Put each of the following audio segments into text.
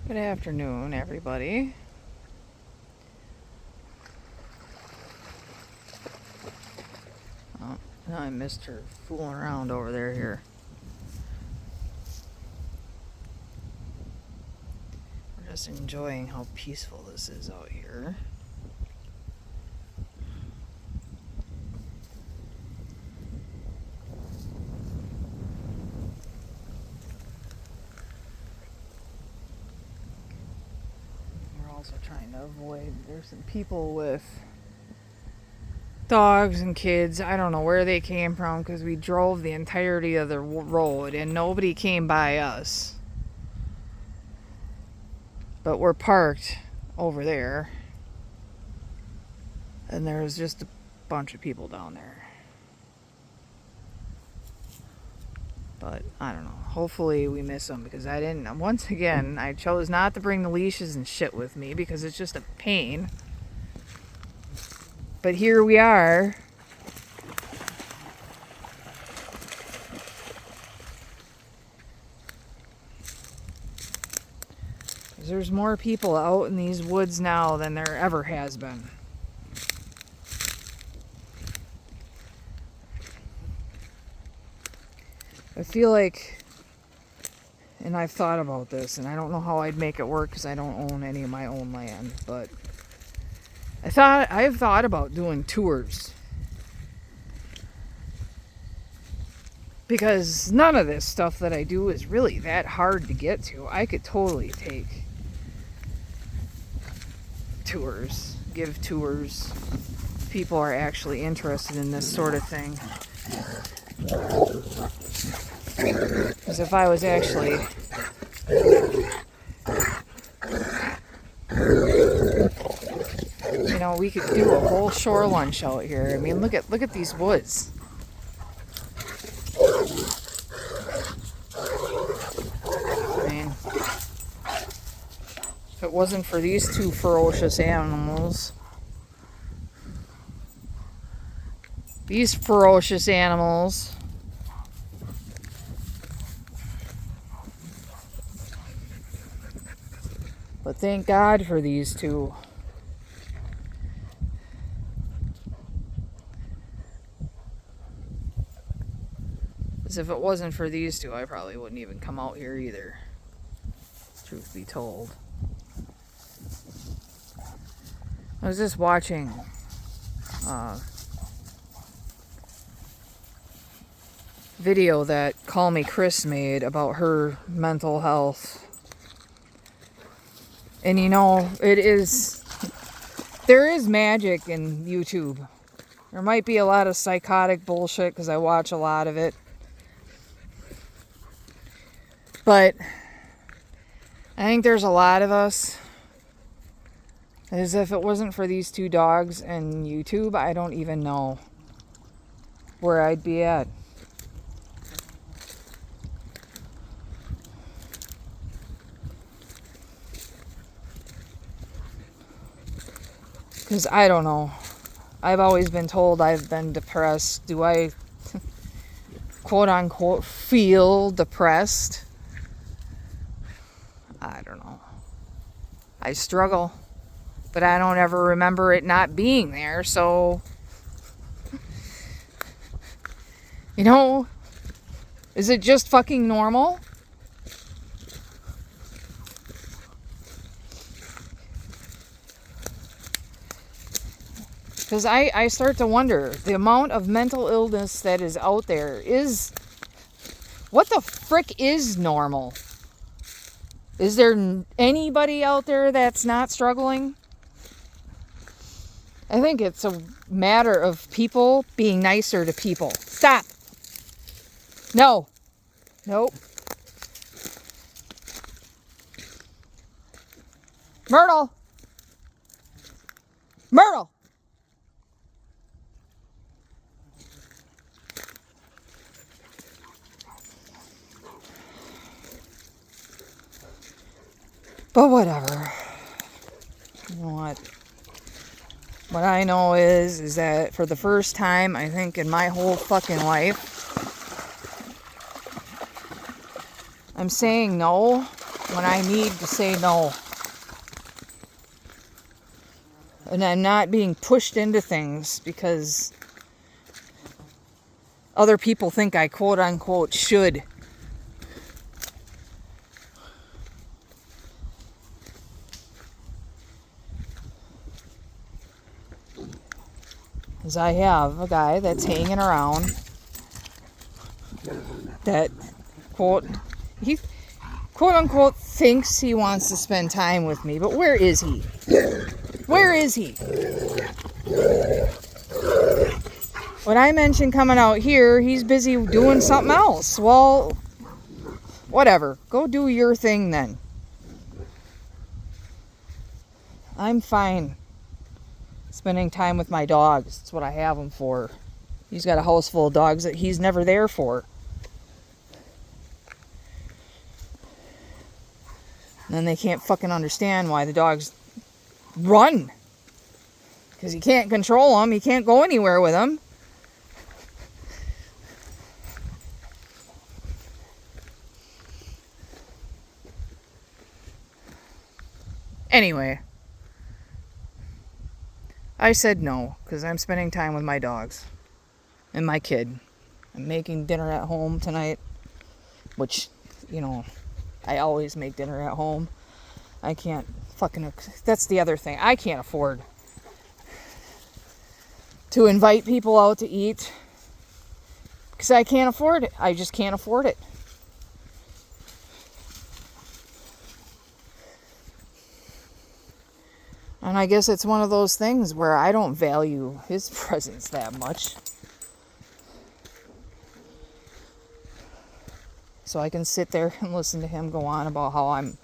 Good afternoon, everybody. Oh, now I missed her fooling around over there here. We're just enjoying how peaceful this is out here. We're also trying to avoid, there's some people with dogs and kids. I don't know where they came from because we drove the entirety of the road and nobody came by us. But we're parked over there. And there's just a bunch of people down there. But I don't know. Hopefully we miss them because I didn't. Once again, I chose not to bring the leashes and shit with me because it's just a pain. But here we are. There's more people out in these woods now than there ever has been. I feel like, and I've thought about this, and I don't know how I'd make it work because I don't own any of my own land, but I've thought about doing tours. Because none of this stuff that I do is really that hard to get to. I could totally take tours, give tours. People are actually interested in this sort of thing. Because if I was actually we could do a whole shore lunch out here. I mean, look at these woods. I mean, if it wasn't for these two ferocious animals, but thank God for these two. Because if it wasn't for these two, I probably wouldn't even come out here either. Truth be told. I was just watching video that Call Me Chris made about her mental health. And there is magic in YouTube. There might be a lot of psychotic bullshit because I watch a lot of it. But I think there's a lot of us. As if it wasn't for these two dogs and YouTube, I don't even know where I'd be at. Because I don't know. I've always been told I've been depressed. Do I, quote unquote, feel depressed? I don't know. I struggle. But I don't ever remember it not being there, so... is it just fucking normal? Because I start to wonder, the amount of mental illness that is out there is... What the frick is normal? Is there anybody out there that's not struggling? I think it's a matter of people being nicer to people. Stop! No! Nope. Myrtle! Myrtle! But whatever. You know what? What I know is that for the first time, I think, in my whole fucking life, I'm saying no when I need to say no. And I'm not being pushed into things because other people think I quote unquote should. Because I have a guy that's hanging around that he quote unquote thinks he wants to spend time with me, but where is he? Where is he? When I mention coming out here, he's busy doing something else. Well, whatever. Go do your thing then. I'm fine spending time with my dogs. That's what I have them for. He's got a house full of dogs that he's never there for. And then they can't fucking understand why the dogs run. Because he can't control them. He can't go anywhere with them. Anyway, I said no because I'm spending time with my dogs and my kid. I'm making dinner at home tonight, which, you know, I always make dinner at home. I can't fucking... That's the other thing. I can't afford to invite people out to eat because I can't afford it. I just can't afford it. And I guess it's one of those things where I don't value his presence that much. So I can sit there and listen to him go on about how I'm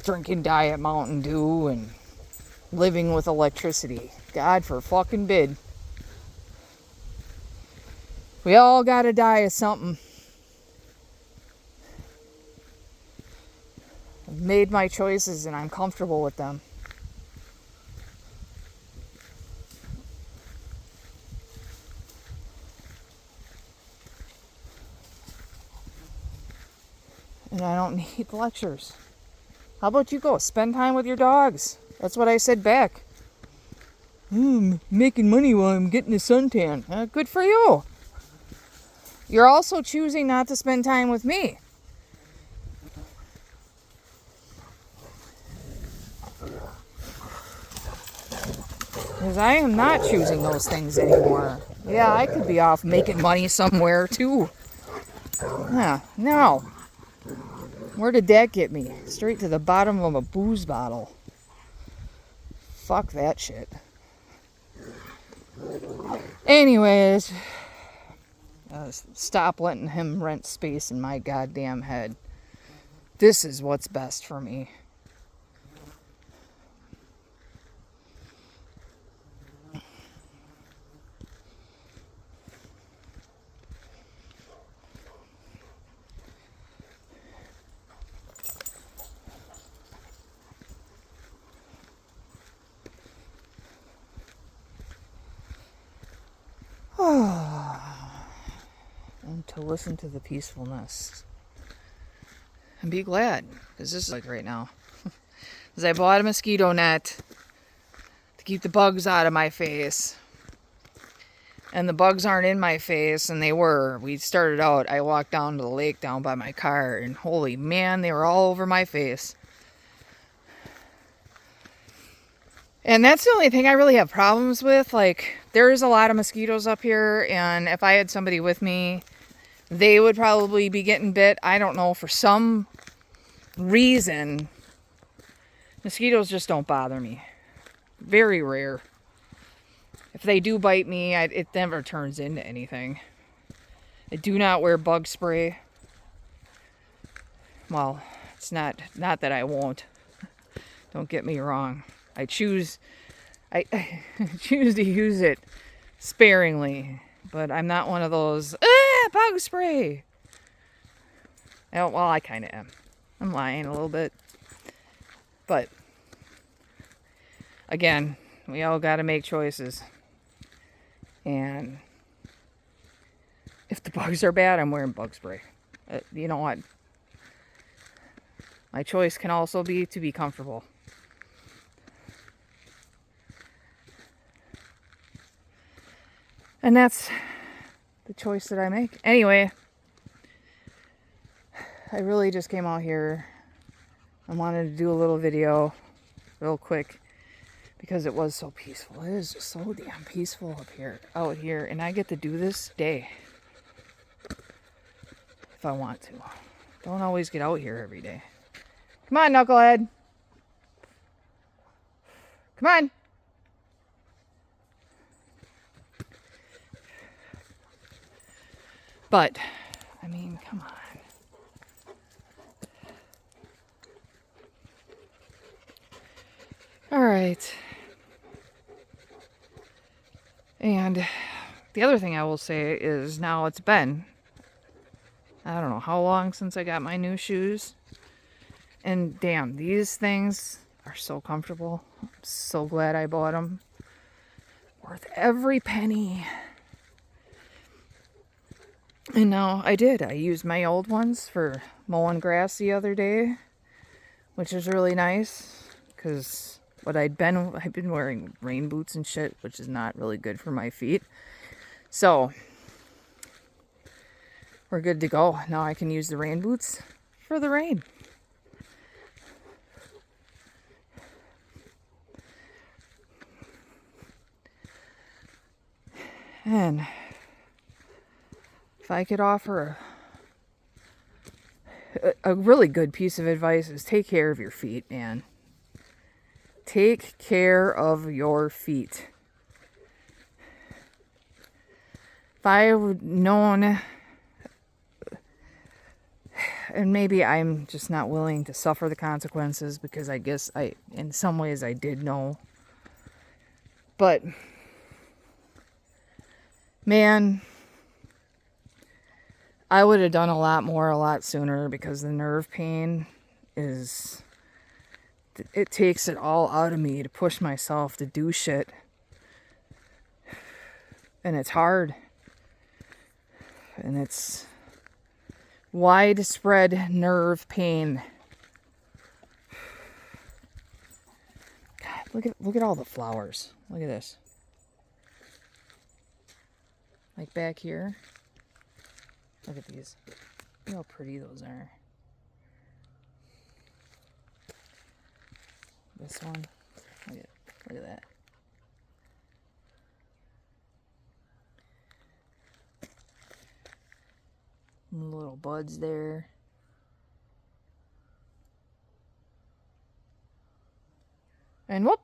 drinking Diet Mountain Dew and living with electricity. God for fucking bid. We all gotta die of something. I've made my choices and I'm comfortable with them. And I don't need lectures. How about you go spend time with your dogs? That's what I said back. I'm making money while I'm getting a suntan. Good for you. You're also choosing not to spend time with me. Because I am not choosing those things anymore. Yeah, I could be off making money somewhere too. Yeah, no. Where did that get me? Straight to the bottom of a booze bottle. Fuck that shit. Anyways, stop letting him rent space in my goddamn head. This is what's best for me. And to listen to the peacefulness and be glad, because this is like right now. Because I bought a mosquito net to keep the bugs out of my face, and the bugs aren't in my face, and they were. We started out, I walked down to the lake down by my car, and holy man, they were all over my face. And that's the only thing I really have problems with. Like, there's a lot of mosquitoes up here, and if I had somebody with me, they would probably be getting bit. I don't know, for some reason, mosquitoes just don't bother me. Very rare. If they do bite me, it never turns into anything. I do not wear bug spray. Well, it's not that I won't. Don't get me wrong. I choose to use it sparingly, but I'm not one of those bug spray. Oh, well, I kind of am. I'm lying a little bit, but again, we all got to make choices. And if the bugs are bad, I'm wearing bug spray. You know what? My choice can also be to be comfortable. And that's the choice that I make. Anyway, I really just came out here. I wanted to do a little video real quick because it was so peaceful. It is just so damn peaceful out here. And I get to do this day if I want to. Don't always get out here every day. Come on, knucklehead. Come on. But, I mean, come on. All right. And the other thing I will say is now it's been, I don't know how long since I got my new shoes. And damn, these things are so comfortable. I'm so glad I bought them. Worth every penny. And now I did. I used my old ones for mowing grass the other day, which is really nice because I've been wearing rain boots and shit, which is not really good for my feet. So we're good to go. Now I can use the rain boots for the rain. And if I could offer a really good piece of advice is take care of your feet, man. Take care of your feet. If I would known, and maybe I'm just not willing to suffer the consequences because I guess in some ways I did know. But, man, I would have done a lot more a lot sooner because the nerve pain it takes it all out of me to push myself to do shit. And it's hard. And it's widespread nerve pain. God, look at all the flowers. Look at this. Like back here. Look at these. Look how pretty those are. This one. Look at that. Little buds there. And whoop!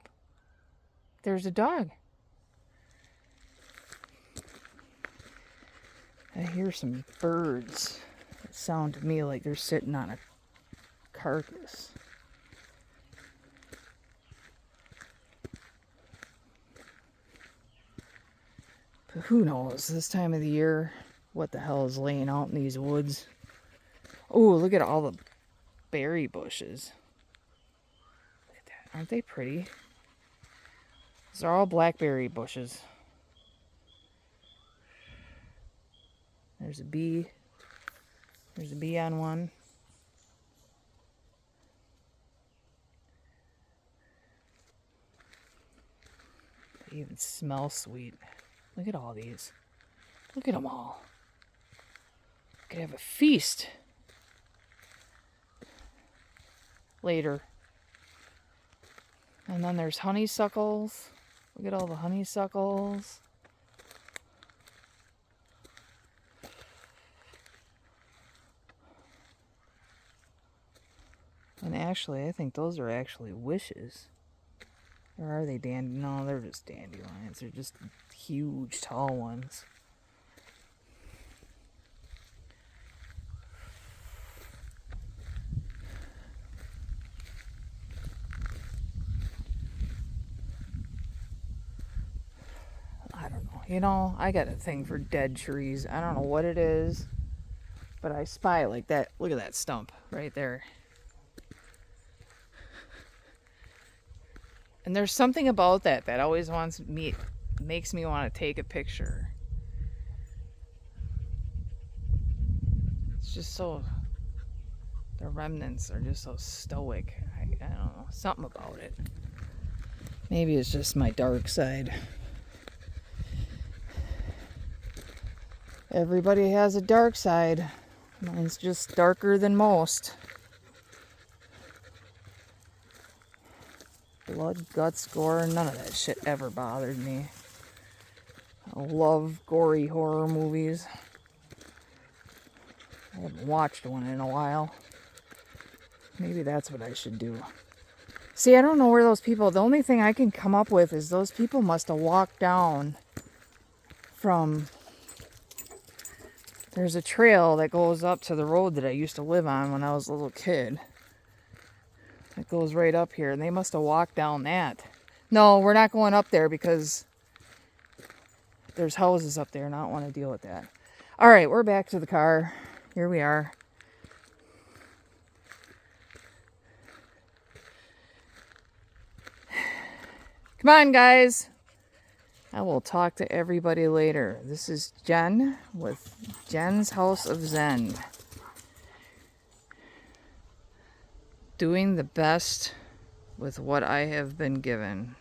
There's a dog. I hear some birds that sound to me like they're sitting on a carcass. But who knows, this time of the year, what the hell is laying out in these woods? Oh, look at all the berry bushes. Look at that. Aren't they pretty? These are all blackberry bushes. There's a bee. There's a bee on one. They even smell sweet. Look at all these. Look at them all. Could have a feast later. And then there's honeysuckles. Look at all the honeysuckles. And actually, I think those are actually wishes. Or are they dandelions? No, they're just dandelions. They're just huge, tall ones. I don't know. You know, I got a thing for dead trees. I don't know what it is, but I spy like that. Look at that stump right there. And there's something about that always makes me want to take a picture. It's just so The remnants are just so stoic. I don't know, something about it. Maybe it's just my dark side. Everybody has a dark side. Mine's just darker than most. Blood, guts, gore, none of that shit ever bothered me. I love gory horror movies. I haven't watched one in a while. Maybe that's what I should do. See, I don't know where those people... The only thing I can come up with is those people must have walked down from... There's a trail that goes up to the road that I used to live on when I was a little kid. It goes right up here, and they must have walked down that. No, we're not going up there because there's houses up there, and I don't want to deal with that. All right, we're back to the car. Here we are. Come on, guys. I will talk to everybody later. This is Jen with Jen's House of Zen. Doing the best with what I have been given.